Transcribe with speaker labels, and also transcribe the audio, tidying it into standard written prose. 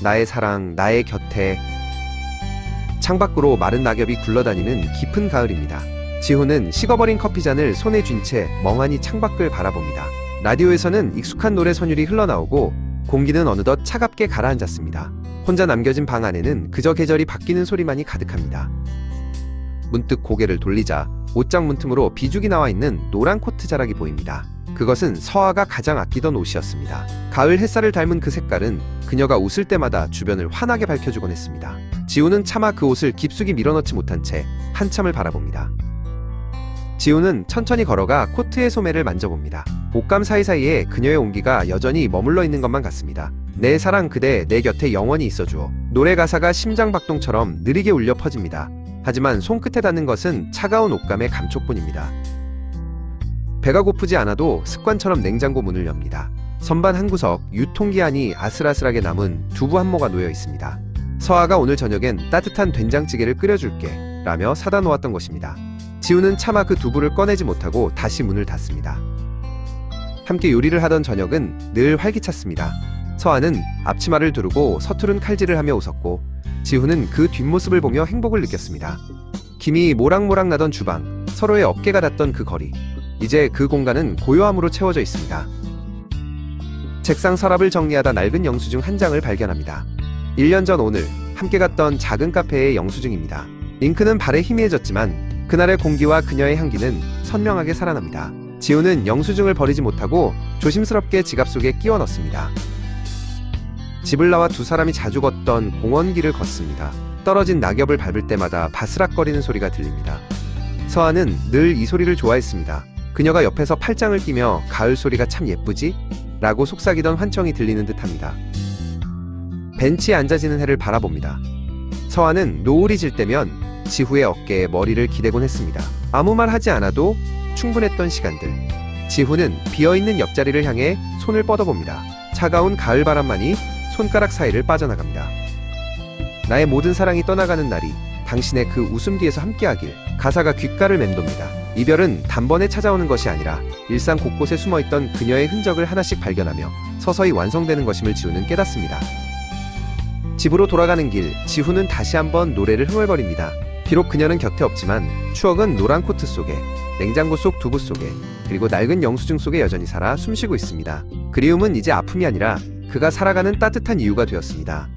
Speaker 1: 나의 사랑, 나의 곁에. 창밖으로 마른 낙엽이 굴러다니는 깊은 가을입니다. 지훈은 식어버린 커피잔을 손에 쥔 채 멍하니 창밖을 바라봅니다. 라디오에서는 익숙한 노래 선율이 흘러나오고 공기는 어느덧 차갑게 가라앉았습니다. 혼자 남겨진 방 안에는 그저 계절이 바뀌는 소리만이 가득합니다. 문득 고개를 돌리자 옷장 문틈으로 비죽이 나와 있는 노란 코트 자락이 보입니다. 그것은 서아가 가장 아끼던 옷이었습니다. 가을 햇살을 닮은 그 색깔은 그녀가 웃을 때마다 주변을 환하게 밝혀주곤 했습니다. 지훈은 차마 그 옷을 깊숙이 밀어넣지 못한 채 한참을 바라봅니다. 지훈은 천천히 걸어가 코트의 소매를 만져봅니다. 옷감 사이사이에 그녀의 온기가 여전히 머물러 있는 것만 같습니다. 내 사랑 그대 내 곁에 영원히 있어주어. 노래 가사가 심장박동처럼 느리게 울려 퍼집니다. 하지만 손끝에 닿는 것은 차가운 옷감의 감촉뿐입니다. 배가 고프지 않아도 습관처럼 냉장고 문을 엽니다. 선반 한 구석 유통기 안이 아슬아슬하게 남은 두부 한 모가 놓여 있습니다. 서아가 오늘 저녁엔 따뜻한 된장찌개를 끓여줄게 라며 사다 놓았던 것입니다. 지훈은 차마 그 두부를 꺼내지 못하고 다시 문을 닫습니다. 함께 요리를 하던 저녁은 늘 활기찼습니다. 서아는 앞치마를 두르고 서투른 칼질을 하며 웃었고 지훈은 그 뒷모습을 보며 행복을 느꼈습니다. 김이 모락모락 나던 주방, 서로의 어깨가 닿던 그 거리, 이제 그 공간은 고요함으로 채워져 있습니다. 책상 서랍을 정리하다 낡은 영수증 한 장을 발견합니다. 1년 전 오늘 함께 갔던 작은 카페의 영수증입니다. 잉크는 발에 희미해졌지만 그날의 공기와 그녀의 향기는 선명하게 살아납니다. 지훈은 영수증을 버리지 못하고 조심스럽게 지갑 속에 끼워 넣습니다. 집을 나와 두 사람이 자주 걷던 공원길을 걷습니다. 떨어진 낙엽을 밟을 때마다 바스락거리는 소리가 들립니다. 서아는 늘 이 소리를 좋아했습니다. 그녀가 옆에서 팔짱을 끼며 가을 소리가 참 예쁘지? 라고 속삭이던 환청이 들리는 듯합니다. 벤치에 앉아지는 해를 바라봅니다. 서아는 노을이 질 때면 지후의 어깨에 머리를 기대곤 했습니다. 아무 말 하지 않아도 충분했던 시간들. 지후는 비어있는 옆자리를 향해 손을 뻗어봅니다. 차가운 가을 바람만이 손가락 사이를 빠져나갑니다. 나의 모든 사랑이 떠나가는 날이 당신의 그 웃음 뒤에서 함께하길. 가사가 귓가를 맴돕니다. 이별은 단번에 찾아오는 것이 아니라 일상 곳곳에 숨어있던 그녀의 흔적을 하나씩 발견하며 서서히 완성되는 것임을 지훈은 깨닫습니다. 집으로 돌아가는 길, 지훈은 다시 한번 노래를 흥얼거립니다. 비록 그녀는 곁에 없지만 추억은 노란 코트 속에, 냉장고 속 두부 속에, 그리고 낡은 영수증 속에 여전히 살아 숨쉬고 있습니다. 그리움은 이제 아픔이 아니라 그가 살아가는 따뜻한 이유가 되었습니다.